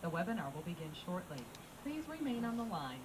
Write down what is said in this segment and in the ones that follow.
The webinar will begin shortly. Please remain on the line.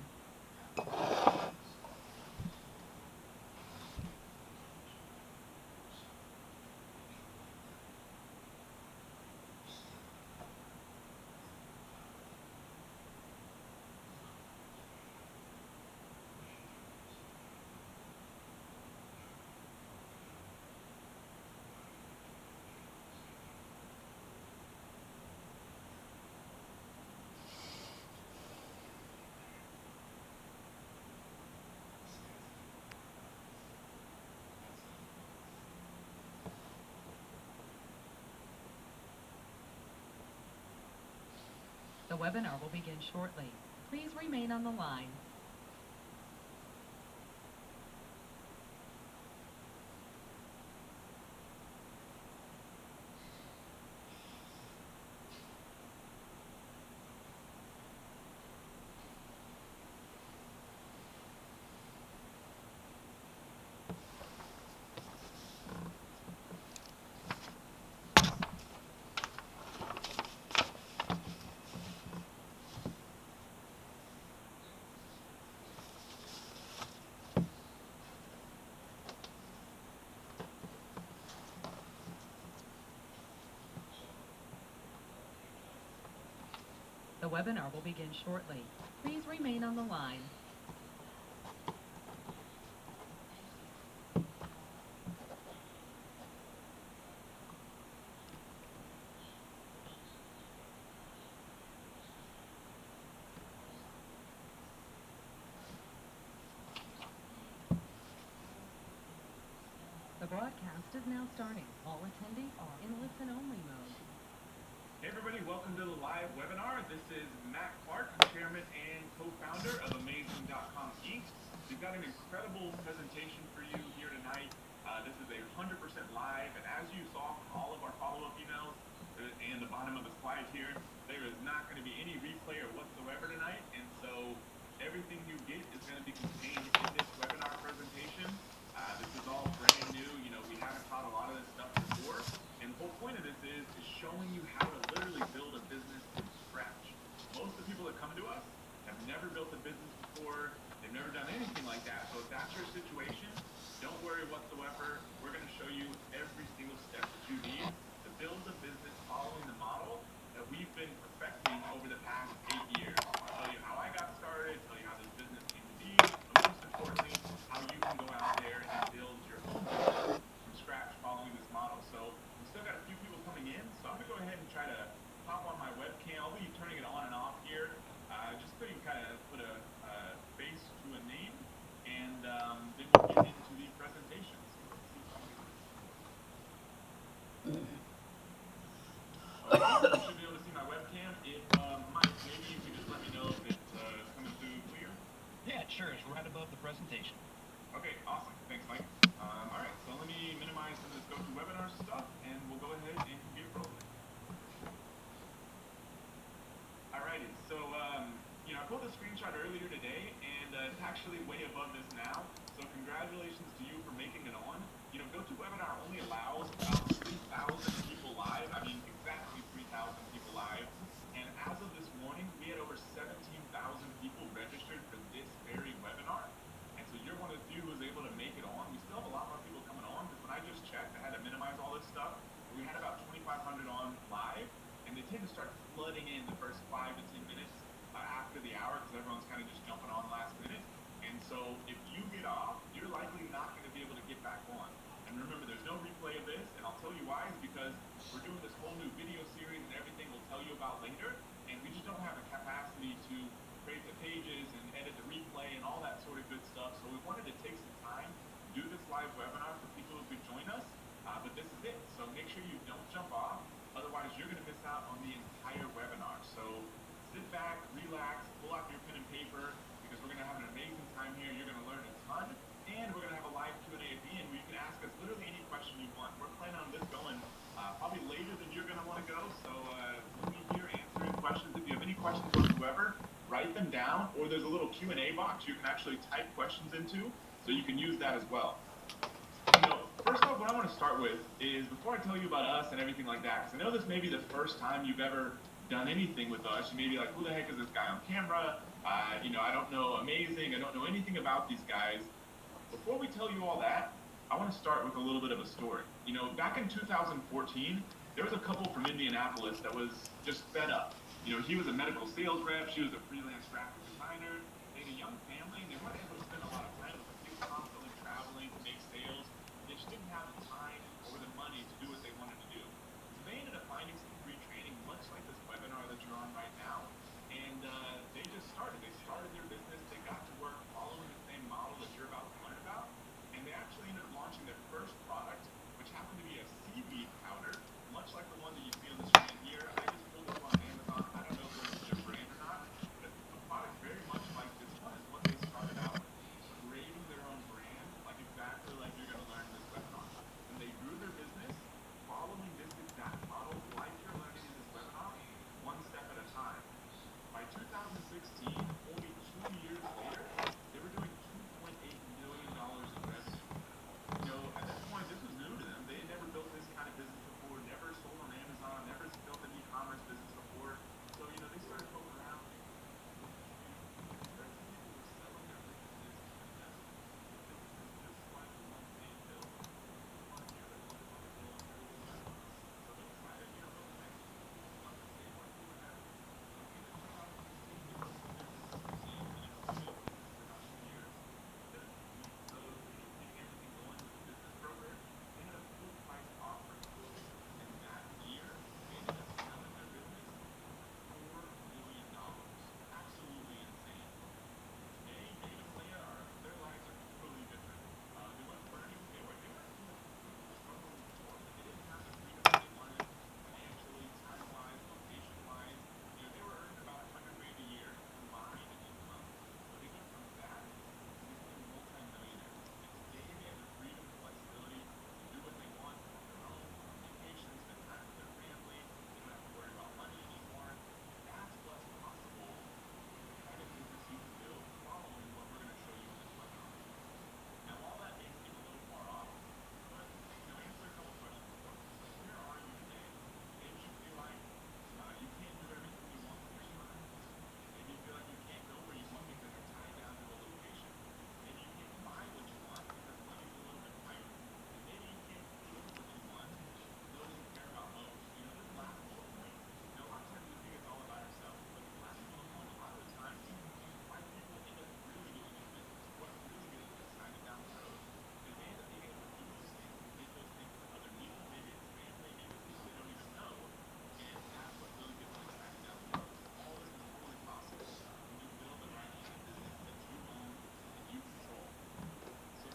The webinar will begin shortly. Please remain on the line. The webinar will begin shortly. Please remain on the line. The broadcast is now starting. All attendees are in listen-only mode. Hey everybody, welcome to the live webinar. This is Matt Clark, I'm chairman and co-founder of Amazing.com Inc. We've got an incredible presentation for you here tonight. This is 100% live, and as you saw from all of our follow-up emails and the bottom of the slide here, there is not going to be any replay or whatsoever tonight, and so everything you get is going to be contained in this webinar presentation. This is all brand new. You know, we haven't taught a lot of this stuff before, and the whole point of this is showing you how to literally build a business from scratch. Most of the people that come to us have never built a business before. They've never done anything like that. So if that's your situation, don't worry whatsoever. We're going to show you every single step that you need to build a business following the model that we've been perfecting over the past 8 years. I'll tell you how I got started, tell you how this business came to be, but most importantly, how you can go out there and build your own business from scratch following this model. So we still got a few people coming in, so I'm going to go ahead and try to pop on my webcam. I'll be turning it on and off here, just so you can kind of put a face to a name, and then we'll get into the presentations. You should be able to see my webcam. If Mike, maybe you could just let me know if it's coming through clear. Yeah, sure. It's right above the presentation. Okay, awesome. Thanks, Mike. All right, so let me minimize some of this GoToWebinar stuff, and we'll go ahead and get rolling. Alrighty, so you know, I pulled a screenshot earlier today, and it's actually way above this now. So congratulations to you for making it on. You know, GoToWebinar only allows about 3,000 people live. I mean, exactly 3,000 people live. And as of this morning, we had over 17,000 people registered for this very webinar. And so you're one of the few who was able to make it on. We still have a lot more people coming on, because when I just checked, I had to minimize all this stuff. We had about 2,500 on live, and they tend to start flooding in the first 5 to 10 minutes after the hour, because everyone's kind of just jumping on last minute. And so if you get off, you're likely not going to be able to get back on. And remember, there's no replay of this, and I'll tell you why, is because we're doing this whole new video series and everything we'll tell you about later, and we just don't have the capacity to create the pages and edit the replay and all that sort of good stuff. So we wanted to take some time to do this live webinar for people who could join us, but this is it. So make sure you don't jump off, otherwise you're going to miss out on the entire webinar. So sit back, relax, pull out your pen and paper, because we're going to have an amazing time here. You're going to learn a ton, and we're going to have a live Q&A at the end where you can ask us literally any question you want. We're planning on this going probably later than you're going to want to go, so we'll be here answering questions. If you have any questions whatsoever, write them down, or there's a little Q&A box you can actually type questions into, so you can use that as well. You know, first off, what I want to start with is, before I tell you about us and everything like that, because I know this may be the first time you've ever done anything with us, you may be like, who the heck is this guy on camera? I don't know amazing. I don't know anything about these guys. Before we tell you all that, I want to start with a little bit of a story. Back in 2014, there was a couple from Indianapolis that was just fed up. He was a medical sales rep. She was a freelance graphic designer. They had a young family, and they weren't able to spend a lot of time with them. He was constantly traveling to make sales. They just didn't have the time or the money to do what they wanted to do. So they ended up finding some free training, much like this webinar that you're on right now. And they just started. They started their business. They got to work following the same model that you're about to learn about. And they actually ended up launching their first product, which happened to be a seaweed powder, much like the one that you see on the screen here. I just pulled it up on Amazon. I don't know if this is their brand or not, but a product very much like this one is what they started out creating their own brand, like exactly like you're going to learn in this webinar. And they grew their business following this exact model, like you're learning in this webinar, one step at a time. By 2016, only 2 years later, they were doing $2.8 million in revenue. At that point, this was new to them. They had never built this kind of business before, never sold on Amazon, never built an e-commerce business before. So, they started poking around. Some people were selling their businesses to investors. This is like the one they built. One year they wanted to build a million dollars. So they decided, over the next 12 months, they weren't doing that. In 2016, they built their business again, and it's been a business for about 2 years. So, getting everything going with the business program, they had a full price offering. And that year, they ended up selling their business for $4 million. Absolutely insane. Today, Dave and Leah their lives are totally different. They weren't burning, they weren't struggling before, but they didn't have the freedom that they wanted financially, time-wise, location-wise. They were earning about $100,000 a year combined income. But they went from that to becoming multi-millionaires. And today they have the freedom and flexibility to do what they want on their own, on vacation, spend time with their family. They don't have to worry about money anymore. That's what's possible with the kind of business you can build following what we're going to show you in this webinar. Now, all that may seem a little far off, but answer a couple questions for us. Like, where are you today? Maybe you feel like you can't do everything you want with your time. Maybe you feel like you can't go where you want because you're tied down to a location. Maybe you can't buy what you want because money's a little bit tight. And maybe you can't build what you want with those you care about most. This last bullet point, a lot of times we think it's all about ourselves, but this last bullet point, a lot of the times, why people end up really getting in business, what really gets them excited down the road, is they end up being able to do those things and give those things to other people. Maybe it's family, maybe it's people they don't even know. And that's what really gets them excited down the road. All this is totally possible when you build the right kind of business that you own and you control. So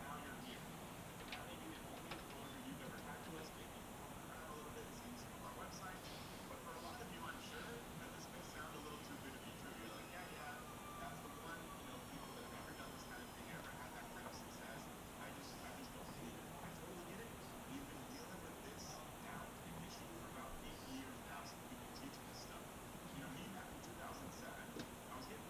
now you're here. That may be the only exposure you've ever had to us. Maybe you've walked around a little bit and seen some of our websites. But for a lot of you, I'm sure that this may sound a little too good to be true. You're like, yeah, that's the one, people that have never done this kind of thing, ever had that kind of success. I just don't believe it. I totally get it. We've been dealing with this now, an issue for about 8 years now since we've been teaching this stuff. Me back in 2007, I was getting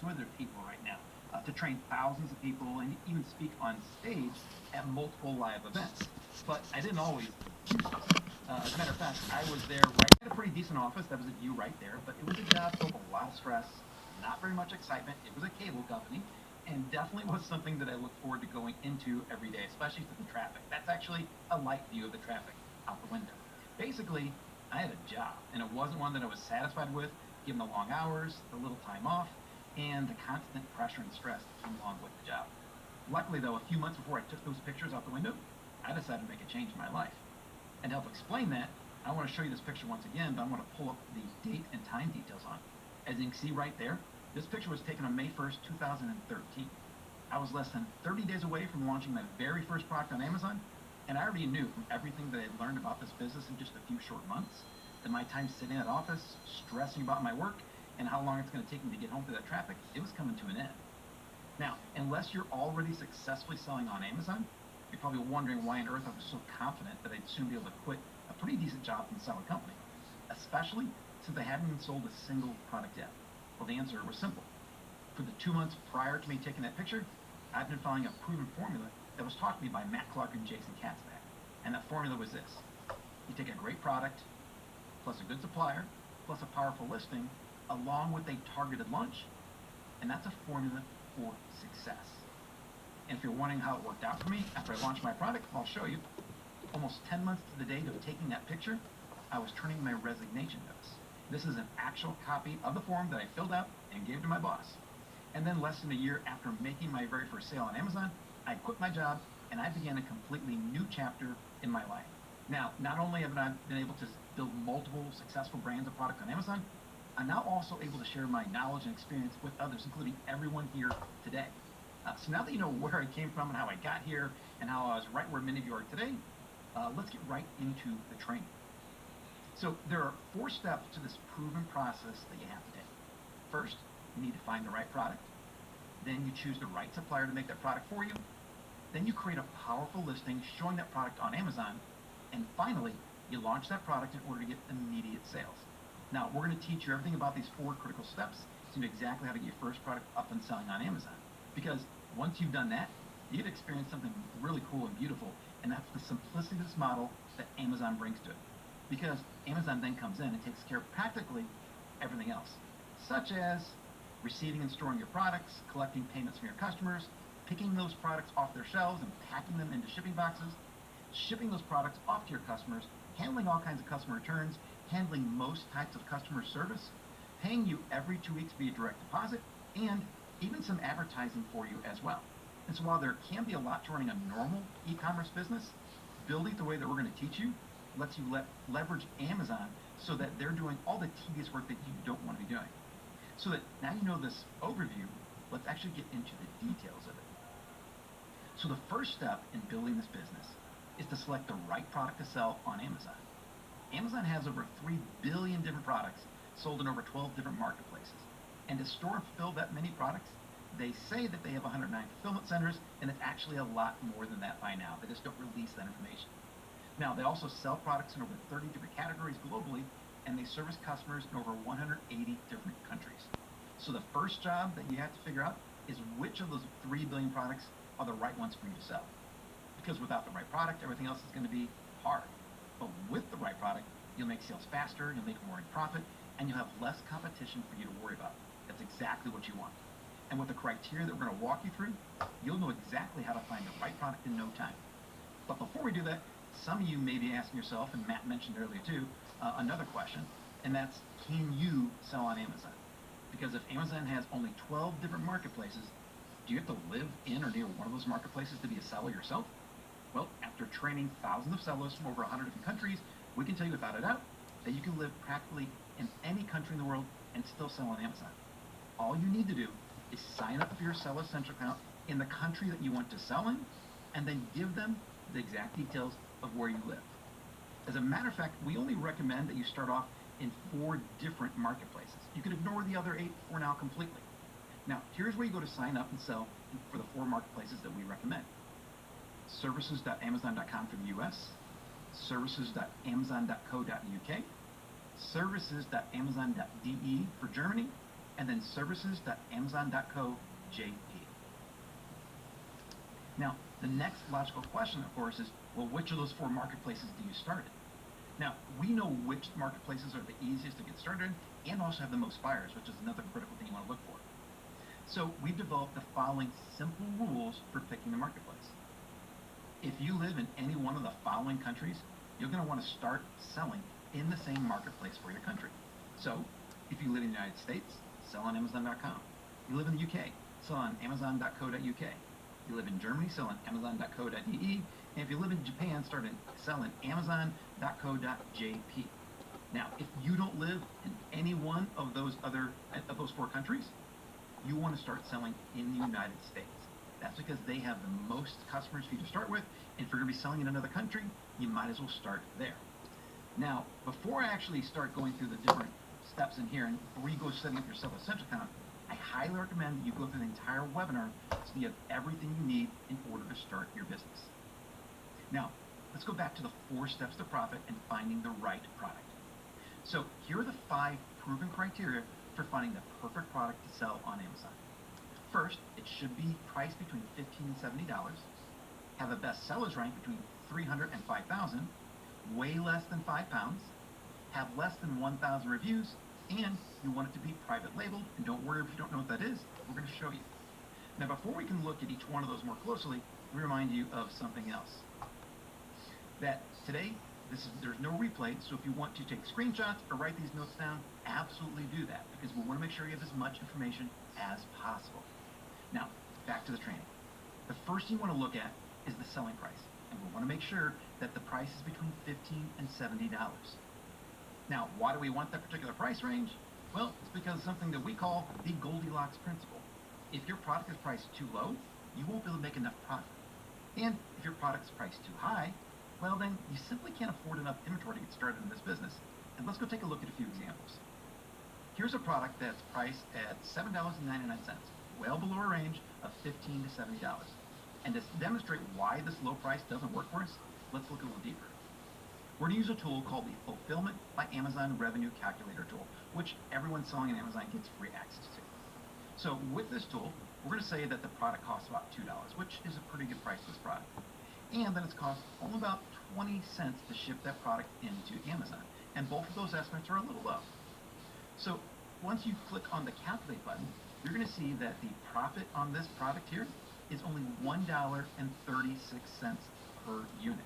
with their people right now to train thousands of people and even speak on stage at multiple live events. But I didn't always do so. As a matter of fact, I was there right at a pretty decent office. That was a view right there, but it was a job full of a lot of stress, not very much excitement. It was a cable company, and definitely was something that I look forward to going into every day, especially through the traffic. That's actually a light view of the traffic out the window. Basically, I had a job, and it wasn't one that I was satisfied with, given the long hours, the little time off, and the constant pressure and stress that came along with the job. Luckily, though, a few months before I took those pictures out the window, I decided to make a change in my life. And to help explain that, I want to show you this picture once again, but I want to pull up the date and time details on it. As you can see right there, this picture was taken on May 1st, 2013. I was less than 30 days away from launching my very first product on Amazon, and I already knew from everything that I had learned about this business in just a few short months that my time sitting at office, stressing about my work, and how long it's going to take me to get home through that traffic, it was coming to an end. Now, unless you're already successfully selling on Amazon, you're probably wondering why on earth I was so confident that I'd soon be able to quit a pretty decent job and sell a company, especially since I hadn't even sold a single product yet. Well, the answer was simple. For the 2 months prior to me taking that picture, I've been following a proven formula that was taught to me by Matt Clark and Jason Katzbach. And that formula was this. You take a great product, plus a good supplier, plus a powerful listing, along with a targeted launch, and that's a formula for success. And if you're wondering how it worked out for me after I launched my product, I'll show you. Almost 10 months to the date of taking that picture, I was turning my resignation notice. This is an actual copy of the form that I filled out and gave to my boss. And then less than a year after making my very first sale on Amazon, I quit my job and I began a completely new chapter in my life. Now, not only have I been able to build multiple successful brands of products on Amazon, I'm now also able to share my knowledge and experience with others, including everyone here today. So now that you know where I came from and how I got here and how I was right where many of you are today, let's get right into the training. So there are 4 steps to this proven process that you have to take. First, you need to find the right product. Then you choose the right supplier to make that product for you. Then you create a powerful listing showing that product on Amazon. And finally, you launch that product in order to get immediate sales. Now, we're going to teach you everything about these 4 critical steps to know exactly how to get your first product up and selling on Amazon. Because once you've done that, you've experienced something really cool and beautiful, and that's the simplicity of this model that Amazon brings to it. Because Amazon then comes in and takes care of practically everything else, such as receiving and storing your products, collecting payments from your customers, picking those products off their shelves and packing them into shipping boxes, shipping those products off to your customers, handling all kinds of customer returns, handling most types of customer service, paying you every 2 weeks via direct deposit, and even some advertising for you as well. And so while there can be a lot to running a normal e-commerce business, building it the way that we're going to teach you lets you leverage Amazon so that they're doing all the tedious work that you don't want to be doing. So that now you know this overview, let's actually get into the details of it. So the first step in building this business is to select the right product to sell on Amazon. Amazon has over 3 billion different products sold in over 12 different marketplaces. And to store and fulfill that many products, they say that they have 109 fulfillment centers, and it's actually a lot more than that by now. They just don't release that information. Now, they also sell products in over 30 different categories globally, and they service customers in over 180 different countries. So the first job that you have to figure out is which of those 3 billion products are the right ones for you to sell. Because without the right product, everything else is going to be hard. But with the right product, you'll make sales faster, you'll make more in profit, and you'll have less competition for you to worry about. That's exactly what you want. And with the criteria that we're going to walk you through, you'll know exactly how to find the right product in no time. But before we do that, some of you may be asking yourself, and Matt mentioned earlier too, another question, and that's, can you sell on Amazon? Because if Amazon has only 12 different marketplaces, do you have to live in or near one of those marketplaces to be a seller yourself? Well, after training thousands of sellers from over 100 different countries, we can tell you without a doubt that you can live practically in any country in the world and still sell on Amazon. All you need to do is sign up for your Seller Central account in the country that you want to sell in, and then give them the exact details of where you live. As a matter of fact, we only recommend that you start off in 4 different marketplaces. You can ignore the other 8 for now completely. Now, here's where you go to sign up and sell for the 4 marketplaces that we recommend. Services.amazon.com for the US, services.amazon.co.uk, services.amazon.de for Germany, and then services.amazon.co.jp. Now, the next logical question, of course, is, well, which of those 4 marketplaces do you start in? Now, we know which marketplaces are the easiest to get started in and also have the most buyers, which is another critical thing you want to look for. So we've developed the following simple rules for picking the marketplace. If you live in any one of the following countries, you're going to want to start selling in the same marketplace for your country. So if you live in the United States, sell on Amazon.com. You live in the UK, sell on Amazon.co.uk. You live in Germany, sell on Amazon.co.de. And if you live in Japan, sell on Amazon.co.jp. Now, if you don't live in any one of those 4 countries, you want to start selling in the United States. That's because they have the most customers for you to start with, and if you're going to be selling in another country, you might as well start there. Now, before I actually start going through the different steps in here, and before you go setting up your Seller Essentials account, I highly recommend that you go through the entire webinar so you have everything you need in order to start your business. Now, let's go back to the 4 steps to profit and finding the right product. So here are the 5 proven criteria for finding the perfect product to sell on Amazon. First, it should be priced between $15 and $70, have a best sellers rank between 300 and 5,000, weigh less than 5 pounds, have less than 1,000 reviews, and you want it to be private labeled. And don't worry if you don't know what that is, we're going to show you. Now, before we can look at each one of those more closely, let me remind you of something else. That today, there's no replay, so if you want to take screenshots or write these notes down, absolutely do that, because we want to make sure you have as much information as possible. Now, back to the training. The first thing you want to look at is the selling price, and we want to make sure that the price is between $15 and $70. Now, why do we want that particular price range? Well, it's because of something that we call the Goldilocks principle. If your product is priced too low, you won't be able to make enough profit. And if your product is priced too high, well then, you simply can't afford enough inventory to get started in this business. And let's go take a look at a few examples. Here's a product that's priced at $7.99, well below a range of $15 to $70. And to demonstrate why this low price doesn't work for us, let's look a little deeper. We're going to use a tool called the Fulfillment by Amazon Revenue Calculator tool, which everyone selling on Amazon gets free access to. So with this tool, we're going to say that the product costs about $2, which is a pretty good price for this product. And then it's cost only about 20 cents to ship that product into Amazon. And both of those estimates are a little low. So once you click on the calculate button, you're going to see that the profit on this product here is only $1.36 per unit.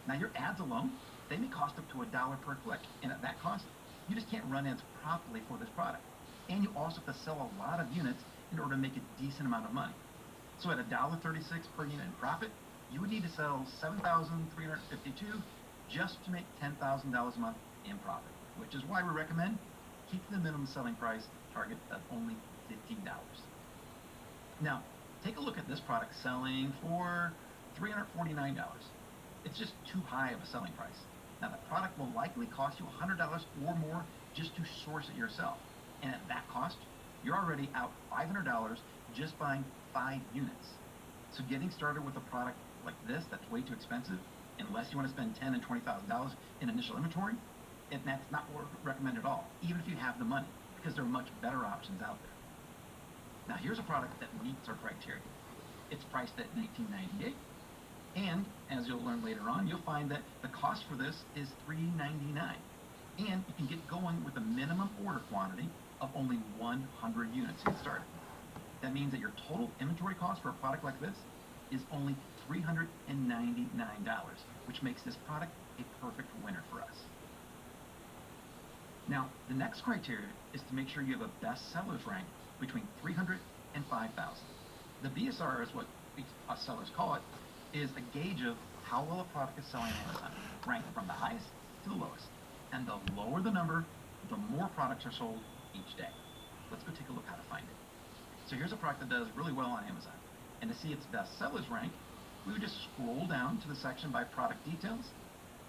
Now your ads alone, they may cost up to $1 per click. And at that cost, you just can't run ads properly for this product. And you also have to sell a lot of units in order to make a decent amount of money. So at $1.36 per unit in profit, you would need to sell 7,352 just to make $10,000 a month in profit, which is why we recommend keeping the minimum selling price target of only $15. Now, take a look at this product selling for $349. It's just too high of a selling price. Now, the product will likely cost you $100 or more just to source it yourself. And at that cost, you're already out $500 just buying 5 units. So getting started with a product like this that's way too expensive, unless you want to spend $10,000 and $20,000 in initial inventory, and that's not what we recommend at all, even if you have the money, because there are much better options out there. Now here's a product that meets our criteria. It's priced at $19.98, and as you'll learn later on, you'll find that the cost for this is $3.99, and you can get going with a minimum order quantity of only 100 units to get started. That means that your total inventory cost for a product like this is only $399, which makes this product a perfect winner for us. Now, the next criteria is to make sure you have a best sellers rank between 300 and 5,000. The BSR is what us sellers call it, is a gauge of how well a product is selling on Amazon, ranked from the highest to the lowest. And the lower the number, the more products are sold each day. Let's go take a look how to find it. So here's a product that does really well on Amazon. And to see its best sellers rank, we would just scroll down to the section by product details,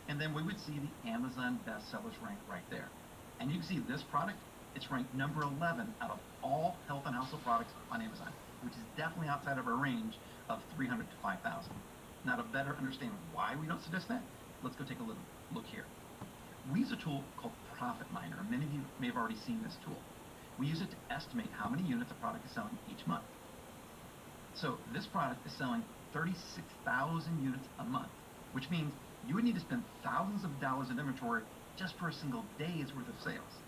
and then we would see the Amazon best sellers rank right there. And you can see this product, it's ranked number 11 out of all health and household products on Amazon, which is definitely outside of our range of 300 to 5,000. Now to better understand why we don't suggest that, let's go take a look here. We use a tool called Profit Miner. Many of you may have already seen this tool. We use it to estimate how many units a product is selling each month. So this product is selling 36,000 units a month, which means you would need to spend thousands of dollars in inventory just for a single day's worth of sales.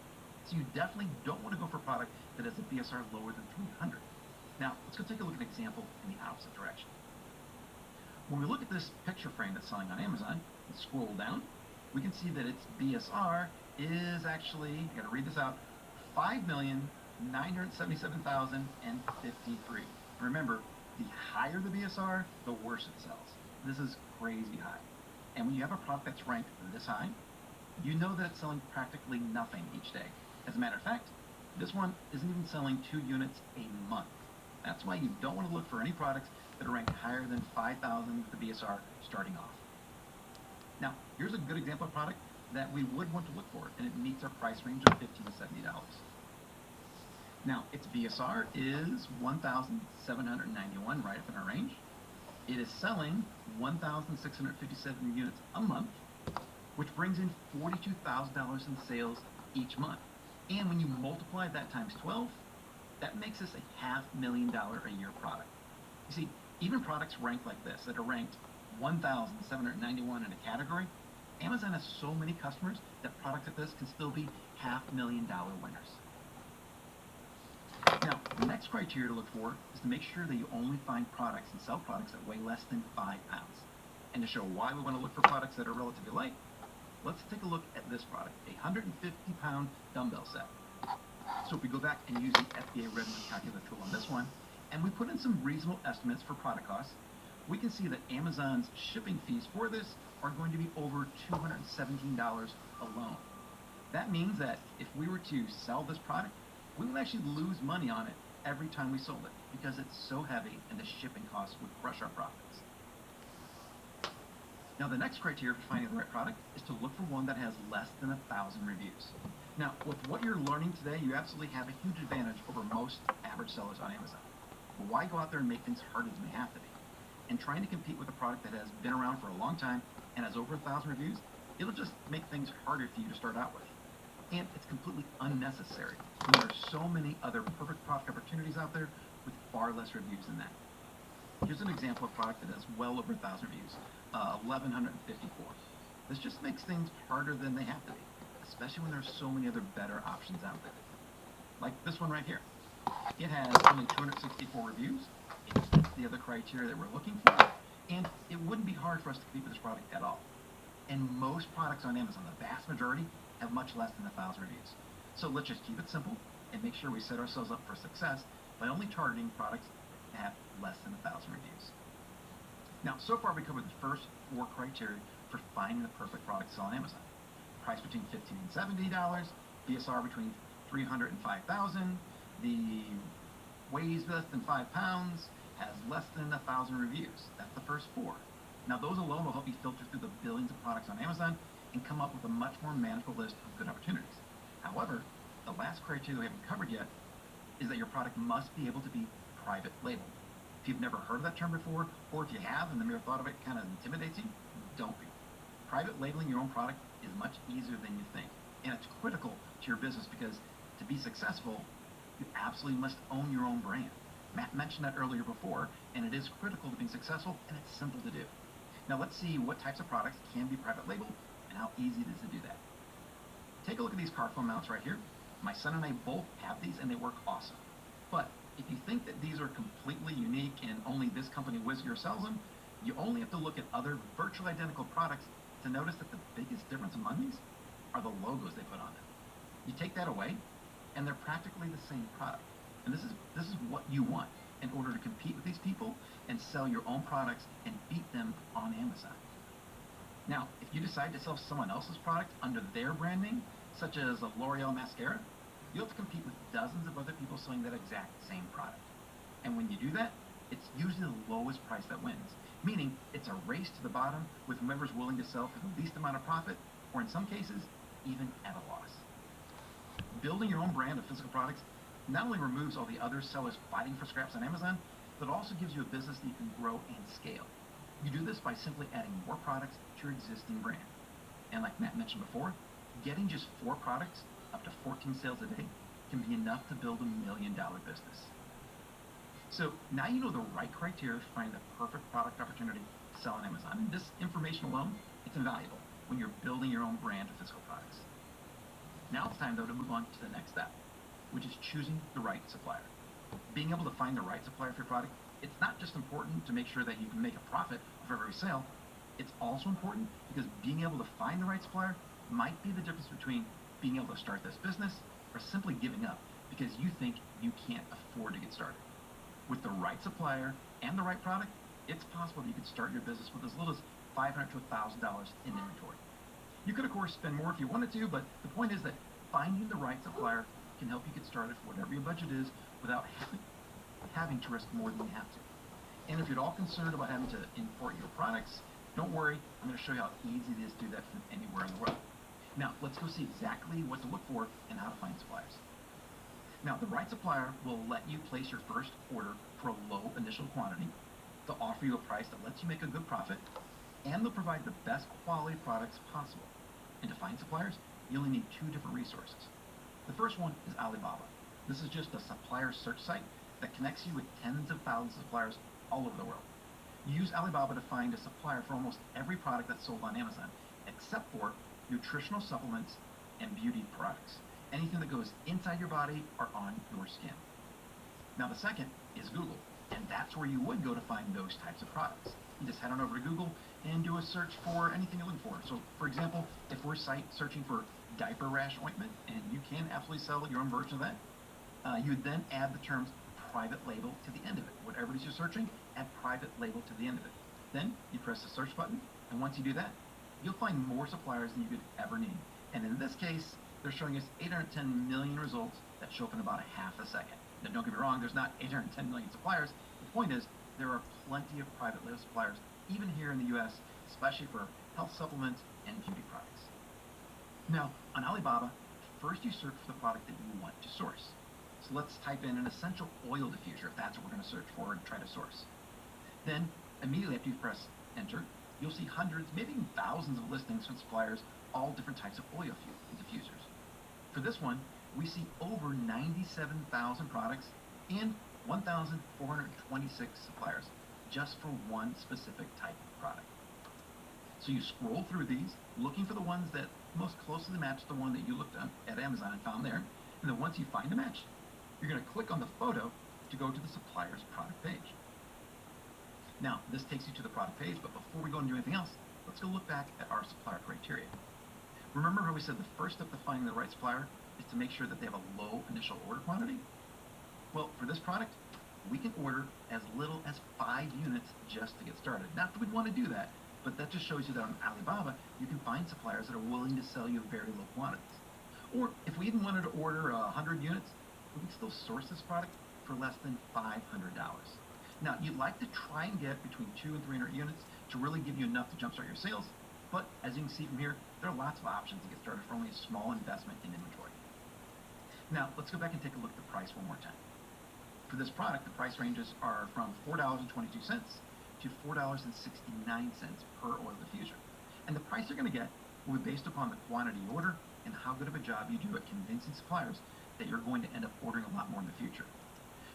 So you definitely don't want to go for a product that has a BSR lower than 300. Now, let's go take a look at an example in the opposite direction. When we look at this picture frame that's selling on Amazon, and scroll down, we can see that its BSR is actually, I gotta read this out, 5,977,053. Remember, the higher the BSR, the worse it sells. This is crazy high. And when you have a product that's ranked this high, you know that it's selling practically nothing each day. As a matter of fact, this one isn't even selling 2 units a month. That's why you don't want to look for any products that are ranked higher than 5,000 with the BSR starting off. Now, here's a good example of product that we would want to look for, and it meets our price range of $50 to $70. Now, its BSR is 1,791, right up in our range. It is selling 1,657 units a month, which brings in $42,000 in sales each month. And when you multiply that times 12, that makes this a $500,000 a year product. You see, even products ranked like this, that are ranked 1,791 in a category, Amazon has so many customers that products like this can still be $500,000 winners. Now, the next criteria to look for is to make sure that you only find products and sell products that weigh less than 5 pounds. And to show why we want to look for products that are relatively light, let's take a look at this product, a 150-pound dumbbell set. So if we go back and use the FBA revenue calculator tool on this one, and we put in some reasonable estimates for product costs, we can see that Amazon's shipping fees for this are going to be over $217 alone. That means that if we were to sell this product, we would actually lose money on it every time we sold it because it's so heavy and the shipping costs would crush our profits. Now, the next criteria for finding the right product is to look for one that has less than 1,000 reviews. Now, with what you're learning today, you absolutely have a huge advantage over most average sellers on Amazon. But why go out there and make things harder than they have to be? And trying to compete with a product that has been around for a long time and has over 1,000 reviews, it'll just make things harder for you to start out with. And it's completely unnecessary. There are so many other perfect product opportunities out there with far less reviews than that. Here's an example of a product that has well over 1,000 reviews, 1,154. This just makes things harder than they have to be, especially when there's so many other better options out there. Like this one right here. It has only 264 reviews. It fits the other criteria that we're looking for, and it wouldn't be hard for us to compete with this product at all. And most products on Amazon, the vast majority, have much less than 1,000 reviews. So let's just keep it simple and make sure we set ourselves up for success by only targeting products that have less than 1,000 reviews. Now, so far we covered the first 4 criteria for finding the perfect product to sell on Amazon. Price between $15 and $70, BSR between 300 and 5,000, the weighs less than 5 pounds, has less than 1,000 reviews. That's the first 4. Now, those alone will help you filter through the billions of products on Amazon and come up with a much more manageable list of good opportunities. However, the last criteria we haven't covered yet is that your product must be able to be private labeled. If you've never heard of that term before, or if you have and the mere thought of it kind of intimidates you, don't be. Private labeling your own product is much easier than you think, and it's critical to your business because to be successful, you absolutely must own your own brand. Matt mentioned that earlier before, and it is critical to being successful, and it's simple to do. Now let's see what types of products can be private labeled and how easy it is to do that. Take a look at these car phone mounts right here. My son and I both have these, and they work awesome. But if you think that these are completely unique and only this company Whizgear sells them, you only have to look at other virtually identical products to notice that the biggest difference among these are the logos they put on them. You take that away, and they're practically the same product. And this is what you want in order to compete with these people and sell your own products and beat them on Amazon. Now, if you decide to sell someone else's product under their branding, such as a L'Oreal mascara, you'll have to compete with dozens of other people selling that exact same product. And when you do that, it's usually the lowest price that wins, meaning it's a race to the bottom with whoever's willing to sell for the least amount of profit, or in some cases, even at a loss. Building your own brand of physical products not only removes all the other sellers fighting for scraps on Amazon, but also gives you a business that you can grow and scale. You do this by simply adding more products to your existing brand. And like Matt mentioned before, getting just 4 products up to 14 sales a day can be enough to build $1 million business. So now you know the right criteria to find the perfect product opportunity to sell on Amazon. And this information alone, it's invaluable when you're building your own brand of physical products. Now it's time, though, to move on to the next step, which is choosing the right supplier. Being able to find the right supplier for your product, it's not just important to make sure that you can make a profit of every sale. It's also important because being able to find the right supplier might be the difference between being able to start this business or simply giving up because you think you can't afford to get started. With the right supplier and the right product, it's possible that you could start your business with as little as $500 to $1,000 in inventory. You could, of course, spend more if you wanted to, but the point is that finding the right supplier can help you get started for whatever your budget is without having to risk more than you have to. And if you're at all concerned about having to import your products, don't worry, I'm going to show you how easy it is to do that from anywhere in the world. Now, let's go see exactly what to look for and how to find suppliers. Now, the right supplier will let you place your first order for a low initial quantity. They'll offer you a price that lets you make a good profit, and they'll provide the best quality products possible. And to find suppliers, you only need two different resources. The first one is Alibaba. This is just a supplier search site that connects you with tens of thousands of suppliers all over the world. You use Alibaba to find a supplier for almost every product that's sold on Amazon, except for nutritional supplements and beauty products. Anything that goes inside your body or on your skin. Now the second is Google, and that's where you would go to find those types of products. You just head on over to Google and do a search for anything you're looking for. So for example, if we're searching for diaper rash ointment, and you can absolutely sell your own version of that, you would then add the terms private label to the end of it. Whatever it is you're searching, add private label to the end of it. Then you press the search button, and once you do that, you'll find more suppliers than you could ever need. And in this case, they're showing us 810 million results that show up in about a half a second. Now, don't get me wrong, there's not 810 million suppliers. The point is, there are plenty of private label suppliers, even here in the US, especially for health supplements and beauty products. Now, on Alibaba, first you search for the product that you want to source. So let's type in an essential oil diffuser, if that's what we're going to search for and try to source. Then, immediately after you press enter, you'll see hundreds, maybe even thousands of listings from suppliers, all different types of oil diffusers. For this one, we see over 97,000 products and 1,426 suppliers just for one specific type of product. So you scroll through these, looking for the ones that most closely match the one that you looked at Amazon and found there. And then once you find a match, you're going to click on the photo to go to the supplier's product page. Now, this takes you to the product page, but before we go and do anything else, let's go look back at our supplier criteria. Remember how we said the first step to finding the right supplier is to make sure that they have a low initial order quantity? Well, for this product, we can order as little as 5 units just to get started. Not that we'd want to do that, but that just shows you that on Alibaba, you can find suppliers that are willing to sell you very low quantities. Or if we even wanted to order 100 units, we can still source this product for less than $500. Now, you'd like to try and get between 200 and 300 units to really give you enough to jumpstart your sales, but as you can see from here, there are lots of options to get started for only a small investment in inventory. Now, let's go back and take a look at the price one more time. For this product, the price ranges are from $4.22 to $4.69 per oil diffuser. And the price you're going to get will be based upon the quantity you order and how good of a job you do at convincing suppliers that you're going to end up ordering a lot more in the future.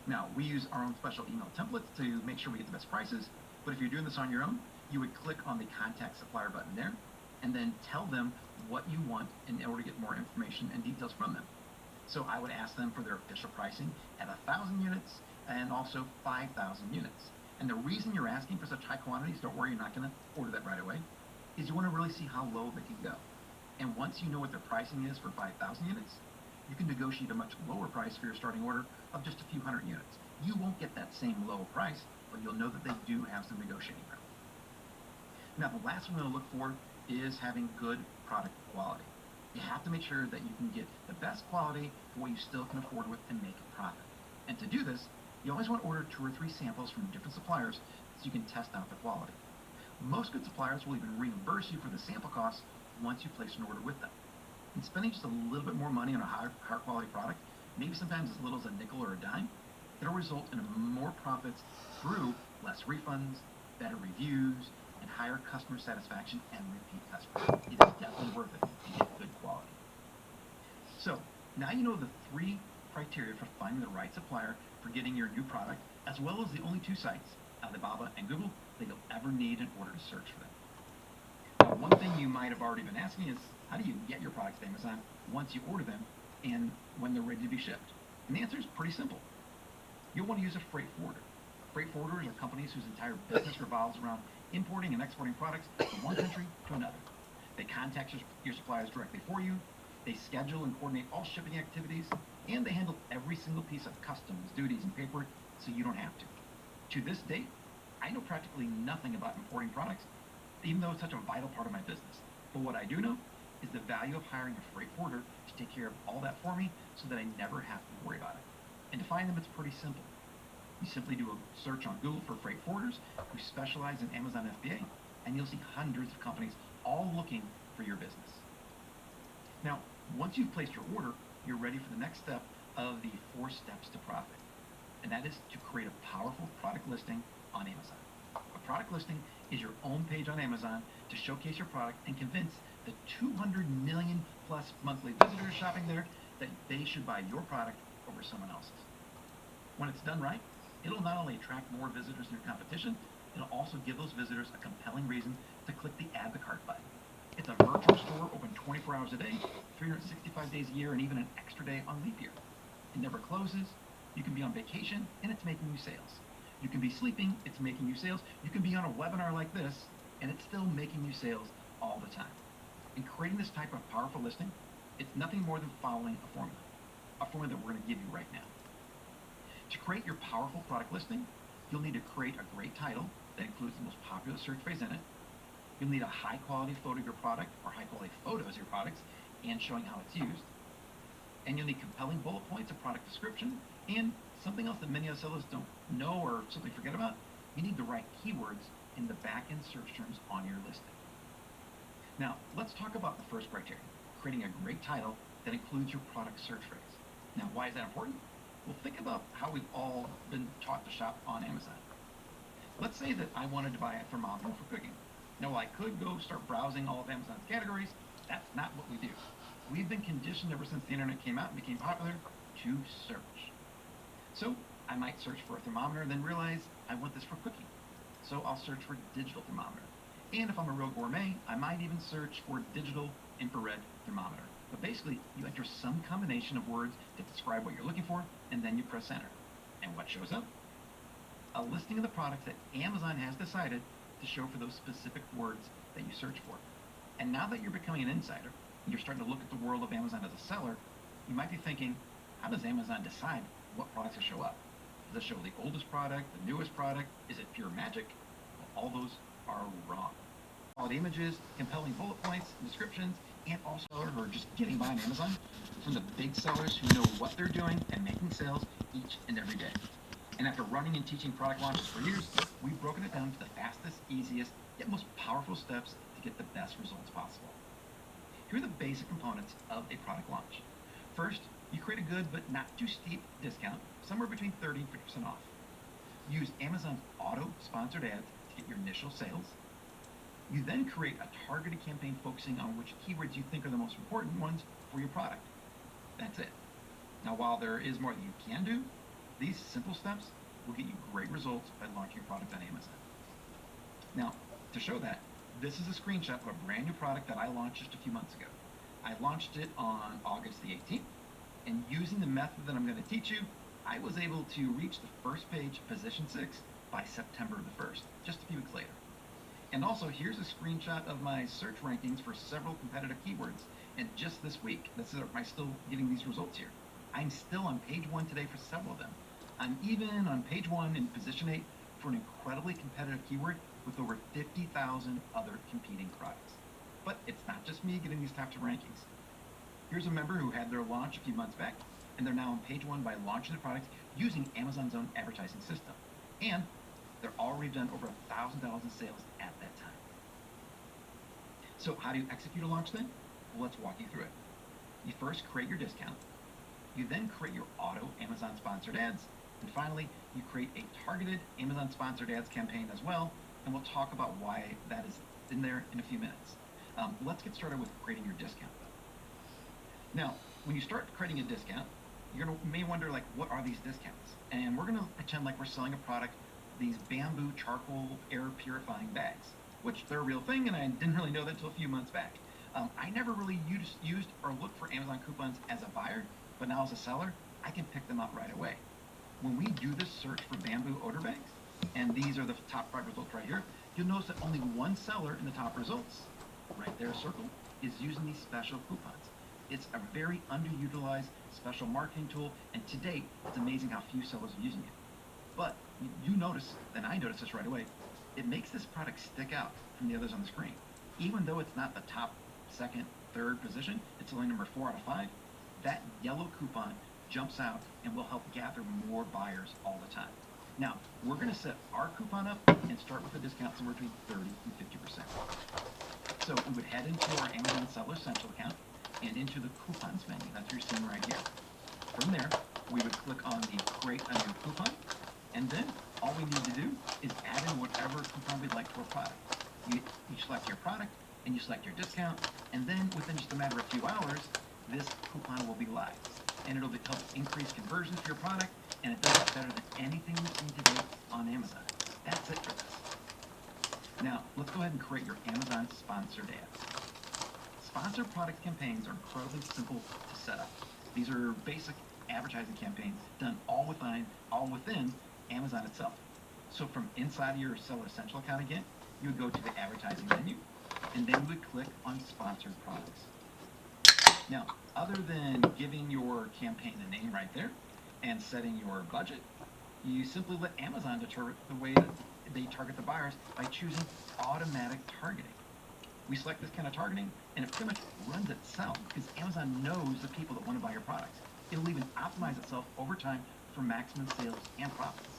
Now, we use our own special email templates to make sure we get the best prices, but if you're doing this on your own, you would click on the Contact Supplier button there, and then tell them what you want in order to get more information and details from them. So I would ask them for their official pricing at 1,000 units and also 5,000 units. And the reason you're asking for such high quantities, don't worry, you're not going to order that right away, is you want to really see how low they can go. And once you know what their pricing is for 5,000 units, you can negotiate a much lower price for your starting order of just a few hundred units. You won't get that same low price, but you'll know that they do have some negotiating room. Now, the last one we're going to look for is having good product quality. You have to make sure that you can get the best quality for what you still can afford with and make a profit. And to do this, you always want to order 2 or 3 samples from different suppliers so you can test out the quality. Most good suppliers will even reimburse you for the sample costs once you place an order with them. And spending just a little bit more money on a higher quality product, maybe sometimes as little as a nickel or a dime, it'll result in more profits through less refunds, better reviews, and higher customer satisfaction and repeat customers. It is definitely worth it to get good quality. So now you know the 3 criteria for finding the right supplier for getting your new product, as well as the only 2 sites, Alibaba and Google, that you'll ever need in order to search for them. Now, one thing you might have already been asking is, how do you get your products to Amazon once you order them and when they're ready to be shipped? And the answer is pretty simple. You'll want to use a freight forwarder. Freight forwarders are companies whose entire business revolves around importing and exporting products from one country to another. They contact your suppliers directly for you, they schedule and coordinate all shipping activities, and they handle every single piece of customs, duties, and paperwork so you don't have to. To this date, I know practically nothing about importing products, even though it's such a vital part of my business. But what I do know is the value of hiring a freight forwarder to take care of all that for me so that I never have to worry about it. And to find them, it's pretty simple. You simply do a search on Google for freight forwarders who specialize in Amazon FBA, and you'll see hundreds of companies all looking for your business. Now, once you've placed your order, you're ready for the next step of the 4 steps to profit. And that is to create a powerful product listing on Amazon. A product listing is your own page on Amazon to showcase your product and convince the 200 million plus monthly visitors shopping there that they should buy your product over someone else's. When it's done right, it'll not only attract more visitors than your competition, it'll also give those visitors a compelling reason to click the add to cart button. It's a virtual store open 24 hours a day, 365 days a year, and even an extra day on leap year. It never closes. You can be on vacation, and it's making you sales. You can be sleeping, it's making you sales. You can be on a webinar like this, and it's still making you sales all the time. In creating this type of powerful listing, it's nothing more than following a formula that we're going to give you right now. To create your powerful product listing, you'll need to create a great title that includes the most popular search phrase in it. You'll need a high-quality photo of your product, or high-quality photos of your products, and showing how it's used. And you'll need compelling bullet points, a product description, and something else that many other sellers don't know or simply forget about. You need the right keywords in the back-end search terms on your listing. Now, let's talk about the first criteria, creating a great title that includes your product search phrase. Now, why is that important? Well, think about how we've all been taught to shop on Amazon. Let's say that I wanted to buy a thermometer for cooking. Now, I could go start browsing all of Amazon's categories. That's not what we do. We've been conditioned ever since the internet came out and became popular to search. So I might search for a thermometer and then realize I want this for cooking. So I'll search for digital thermometer. And if I'm a real gourmet, I might even search for digital infrared thermometer. But basically, you enter some combination of words that describe what you're looking for, and then you press enter. And what shows up? A listing of the products that Amazon has decided to show for those specific words that you search for. And now that you're becoming an insider, and you're starting to look at the world of Amazon as a seller, you might be thinking, how does Amazon decide what products to show up? Does it show the oldest product, the newest product? Is it pure magic? Well, all those are wrong. Quality images, compelling bullet points, descriptions, and also who are just getting by on Amazon from the big sellers who know what they're doing and making sales each and every day. And after running and teaching product launches for years, we've broken it down to the fastest, easiest, yet most powerful steps to get the best results possible. Here are the basic components of a product launch. First, you create a good but not too steep discount, somewhere between 30 and 50% off. Use Amazon's auto-sponsored ads to get your initial sales. You then create a targeted campaign focusing on which keywords you think are the most important ones for your product. That's it. Now, while there is more that you can do, these simple steps will get you great results by launching your product on Amazon. Now, to show that, this is a screenshot of a brand new product that I launched just a few months ago. I launched it on August the 18th, and using the method that I'm going to teach you, I was able to reach the first page, position 6, by September the 1st, just a few weeks later. And also, here's a screenshot of my search rankings for several competitive keywords. And just this week, I'm still getting these results here. I'm still on page 1 today for several of them. I'm even on page 1 in position 8 for an incredibly competitive keyword with over 50,000 other competing products. But it's not just me getting these types of rankings. Here's a member who had their launch a few months back, and they're now on page 1 by launching the products using Amazon's own advertising system. And they're already done over $1,000 in sales at that time. So how do you execute a launch then? Well, let's walk you through it. You first create your discount. You then create your auto Amazon sponsored ads. And finally, you create a targeted Amazon sponsored ads campaign as well. And we'll talk about why that is in there in a few minutes. Let's get started with creating your discount though. Now, when you start creating a discount, may wonder, like, what are these discounts? And we're gonna pretend like we're selling a product, these bamboo charcoal air purifying bags, which they're a real thing, and I didn't really know that until a few months back. I never really used or looked for Amazon coupons as a buyer, but now as a seller, I can pick them out right away. When we do this search for bamboo odor bags, and these are the top 5 results right here, you'll notice that only one seller in the top results, right there circled, is using these special coupons. It's a very underutilized special marketing tool, and to date, it's amazing how few sellers are using it. But you notice, and I noticed this right away, it makes this product stick out from the others on the screen. Even though it's not the top, second, third position, it's only number 4 out of 5, that yellow coupon jumps out and will help gather more buyers all the time. Now, we're going to set our coupon up and start with a discount somewhere between 30 and 50%. So we would head into our Amazon Seller Central account and into the coupons menu. That's what you're seeing right here. From there, we would click on the Create a New Coupon, and then all we need to do is add in whatever coupon we'd like to our product. You select your product, and you select your discount, and then within just a matter of a few hours, this coupon will be live. And it'll help increase conversions for your product, and it does it better than anything you've seen today on Amazon. That's it for this. Now, let's go ahead and create your Amazon sponsored ads. Sponsored product campaigns are incredibly simple to set up. These are basic advertising campaigns done all within Amazon itself. So from inside of your Seller Central account again, you would go to the advertising menu, and then you would click on sponsored products. Now, other than giving your campaign a name right there and setting your budget, you simply let Amazon determine the way that they target the buyers by choosing automatic targeting. We select this kind of targeting, and it pretty much runs itself because Amazon knows the people that want to buy your products. It'll even optimize itself over time for maximum sales and profits.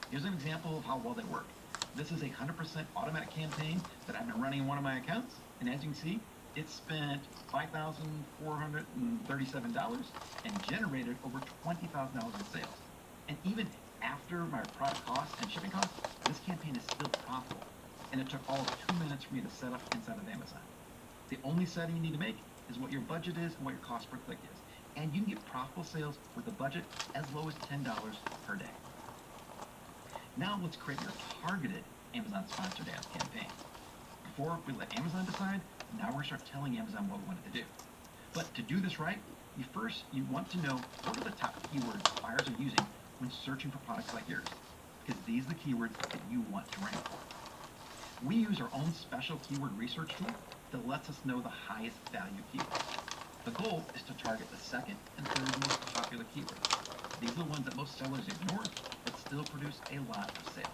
Here's an example of how well they work. This is a 100% automatic campaign that I've been running in one of my accounts, and as you can see, it spent $5,437 and generated over $20,000 in sales. And even after my product costs and shipping costs, this campaign is still profitable. And it took all of 2 minutes for me to set up inside of Amazon. The only setting you need to make is what your budget is and what your cost per click is. And you can get profitable sales with a budget as low as $10 per day. Now let's create your targeted Amazon sponsored ads campaign. Before we let Amazon decide, now we're going to start telling Amazon what we want it to do. But to do this right, you want to know what are the top keywords buyers are using when searching for products like yours, because these are the keywords that you want to rank for. We use our own special keyword research tool that lets us know the highest value keywords. The goal is to target the second and third most popular keywords. These are the ones that most sellers ignore, but still produce a lot of sales.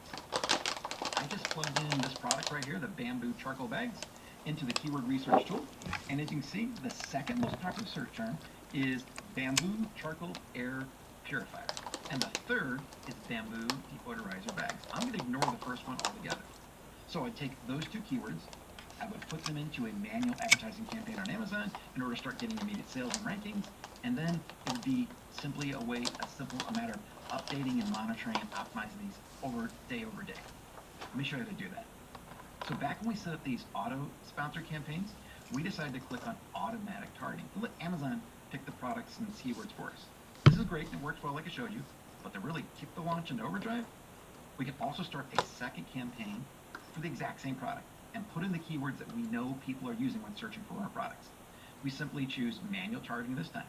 I just plugged in this product right here, the bamboo charcoal bags, into the keyword research tool, and as you can see, the second most popular search term is bamboo charcoal air purifier, and the third is bamboo deodorizer bags. I'm going to ignore the first one altogether. So I'd take those 2 keywords, I would put them into a manual advertising campaign on Amazon in order to start getting immediate sales and rankings, and then it would be simply a matter of updating and monitoring and optimizing these day over day. Let me show you how to do that. So back when we set up these auto-sponsored campaigns, we decided to click on automatic targeting to let Amazon pick the products and keywords for us. This is great and it works well like I showed you, but to really kick the launch into overdrive, we can also start a second campaign for the exact same product and put in the keywords that we know people are using when searching for our products. We simply choose manual targeting this time.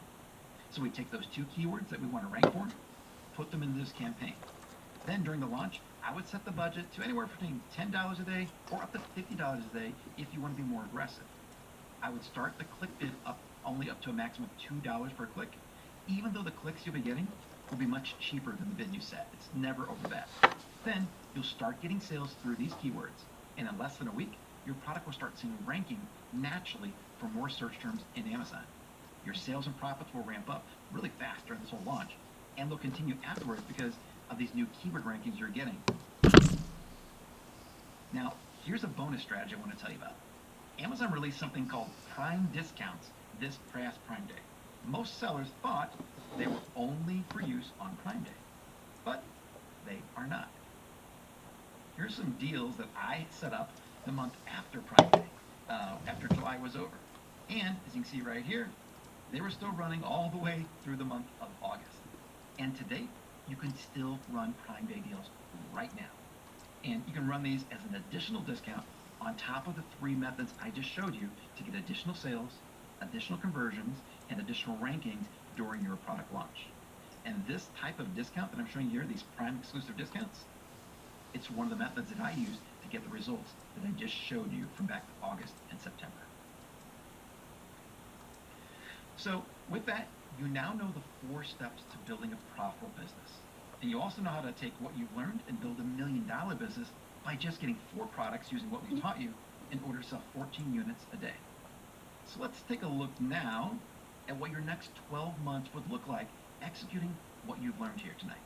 So we take those 2 keywords that we want to rank for, put them into this campaign. Then during the launch, I would set the budget to anywhere between $10 a day or up to $50 a day if you want to be more aggressive. I would start the click bid only up to a maximum of $2 per click, even though the clicks you'll be getting will be much cheaper than the bid you set. It's never over that. Then you'll start getting sales through these keywords, and in less than a week, your product will start seeing ranking naturally for more search terms in Amazon. Your sales and profits will ramp up really fast during this whole launch, and they'll continue afterwards because of these new keyword rankings you're getting. Now, here's a bonus strategy I want to tell you about. Amazon released something called Prime Discounts this past Prime Day. Most sellers thought they were only for use on Prime Day, but they are not. Here's some deals that I set up the month after Prime Day, after July was over. And as you can see right here, They were still running all the way through the month of August. And to date, you can still run Prime Day deals right now. And you can run these as an additional discount on top of the 3 methods I just showed you to get additional sales, additional conversions, and additional rankings during your product launch. And this type of discount that I'm showing you here, these Prime exclusive discounts, it's one of the methods that I use to get the results that I just showed you from back to August and September. So with that, you now know the 4 steps to building a profitable business. And you also know how to take what you've learned and build $1 million business by just getting 4 products using what we taught you in order to sell 14 units a day. So let's take a look now at what your next 12 months would look like executing what you've learned here tonight.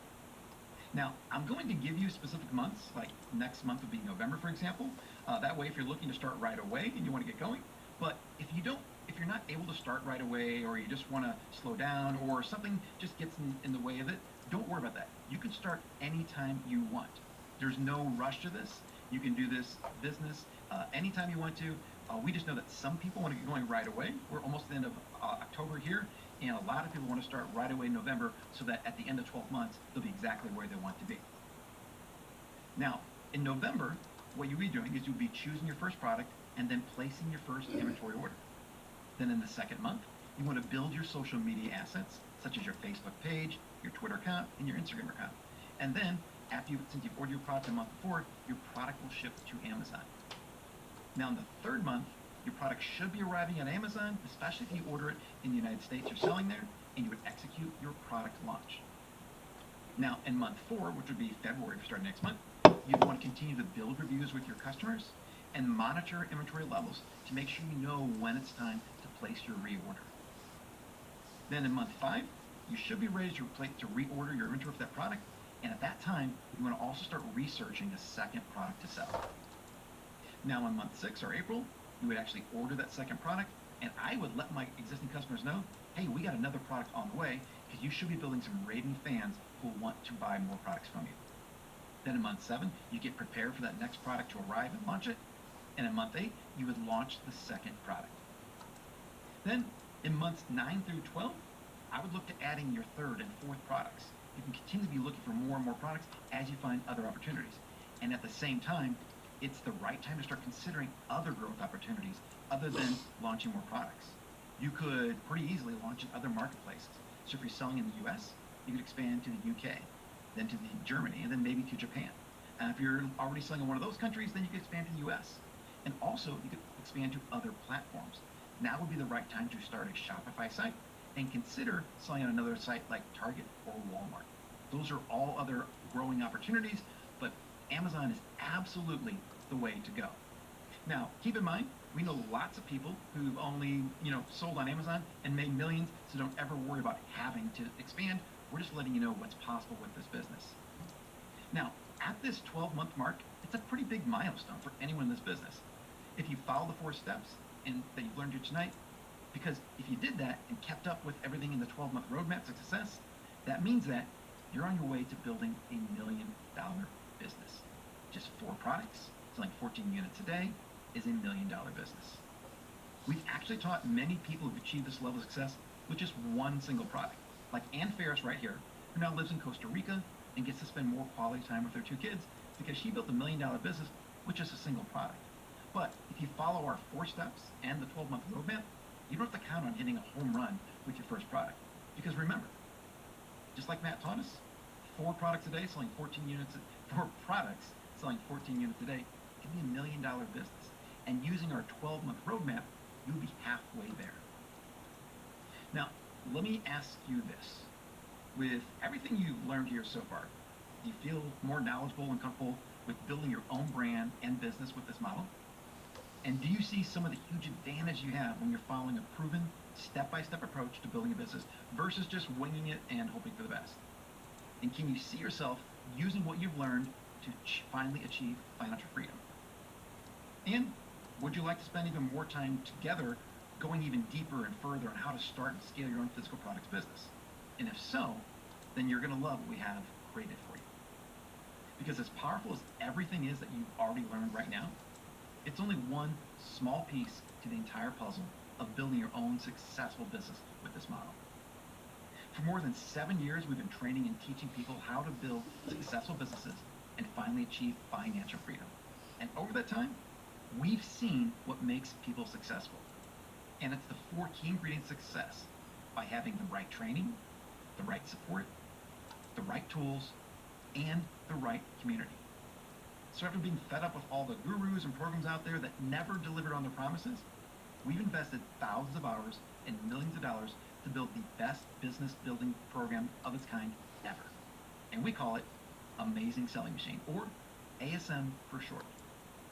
Now, I'm going to give you specific months, like next month would be November, for example. That way, if you're looking to start right away and you want to get going, but if you're not able to start right away, or you just want to slow down, or something just gets in the way of it, don't worry about that. You can start anytime you want. There's no rush to this. You can do this business anytime you want to. We just know that some people want to get going right away. We're almost at the end of October here, and a lot of people want to start right away in November so that at the end of 12 months, they'll be exactly where they want to be. Now, in November, what you'll be doing is you'll be choosing your first product and then placing your first inventory order. Then in the second month, you want to build your social media assets, such as your Facebook page, your Twitter account, and your Instagram account. And then, since you've ordered your product a month before, your product will ship to Amazon. Now in the third month, your product should be arriving at Amazon, especially if you order it in the United States, you're selling there, and you would execute your product launch. Now in month 4, which would be February, if you start next month, you want to continue to build reviews with your customers and monitor inventory levels to make sure you know when it's time to place your reorder. Then in month 5, you should be ready to reorder your inventory for that product, and at that time, you want to also start researching a second product to sell. Now in month 6 or April, you would actually order that second product, and I would let my existing customers know, hey, we got another product on the way, because you should be building some raving fans who will want to buy more products from you. Then in month 7, you get prepared for that next product to arrive and launch it, and in month 8, you would launch the second product. Then in months 9 through 12, I would look to adding your third and fourth products. You can continue to be looking for more and more products as you find other opportunities. And at the same time, it's the right time to start considering other growth opportunities other than launching more products. You could pretty easily launch in other marketplaces. So if you're selling in the US, you could expand to the UK, then to Germany, and then maybe to Japan. And if you're already selling in one of those countries, then you could expand to the US. And also, you could expand to other platforms. Now would be the right time to start a Shopify site and consider selling on another site like Target or Walmart. Those are all other growing opportunities, but Amazon is absolutely the way to go. Now, keep in mind, we know lots of people who've only, sold on Amazon and made millions, so don't ever worry about having to expand. We're just letting you know what's possible with this business. Now, at this 12-month mark, it's a pretty big milestone for anyone in this business. If you follow the 4 steps that you've learned here tonight, because if you did that and kept up with everything in the 12-month roadmap to success, that means that you're on your way to building $1 million business. Just 4 products, selling 14 units a day, is $1 million business. We've actually taught many people who've achieved this level of success with just one single product, like Ann Ferris right here, who now lives in Costa Rica and gets to spend more quality time with her 2 kids because she built $1 million business with just a single product. But if you follow our 4 steps and the 12-month roadmap, you don't have to count on hitting a home run with your first product. Because remember, just like Matt taught us, 4 products a day selling 14 units, 4 products selling 14 units a day can be $1 million business. And using our 12-month roadmap, you'll be halfway there. Now, let me ask you this. With everything you've learned here so far, do you feel more knowledgeable and comfortable with building your own brand and business with this model? And do you see some of the huge advantage you have when you're following a proven, step-by-step approach to building a business versus just winging it and hoping for the best? And can you see yourself using what you've learned to finally achieve financial freedom? And would you like to spend even more time together going even deeper and further on how to start and scale your own physical products business? And if so, then you're going to love what we have created for you. Because as powerful as everything is that you've already learned right now, it's only one small piece to the entire puzzle of building your own successful business with this model. For more than 7 years, we've been training and teaching people how to build successful businesses and finally achieve financial freedom. And over that time, we've seen what makes people successful. And it's the 4 key ingredients of success by having the right training, the right support, the right tools, and the right community. So after being fed up with all the gurus and programs out there that never delivered on their promises, we've invested thousands of hours and millions of dollars to build the best business building program of its kind ever. And we call it Amazing Selling Machine, or ASM for short.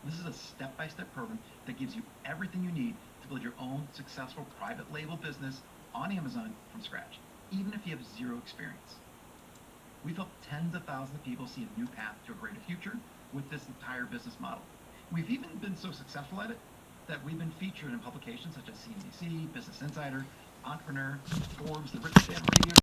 This is a step-by-step program that gives you everything you need to build your own successful private label business on Amazon from scratch, even if you have zero experience. We've helped tens of thousands of people see a new path to a greater future with this entire business model. We've even been so successful at it that we've been featured in publications such as CNBC, Business Insider, Entrepreneur, Forbes, The Rich Dad Radio,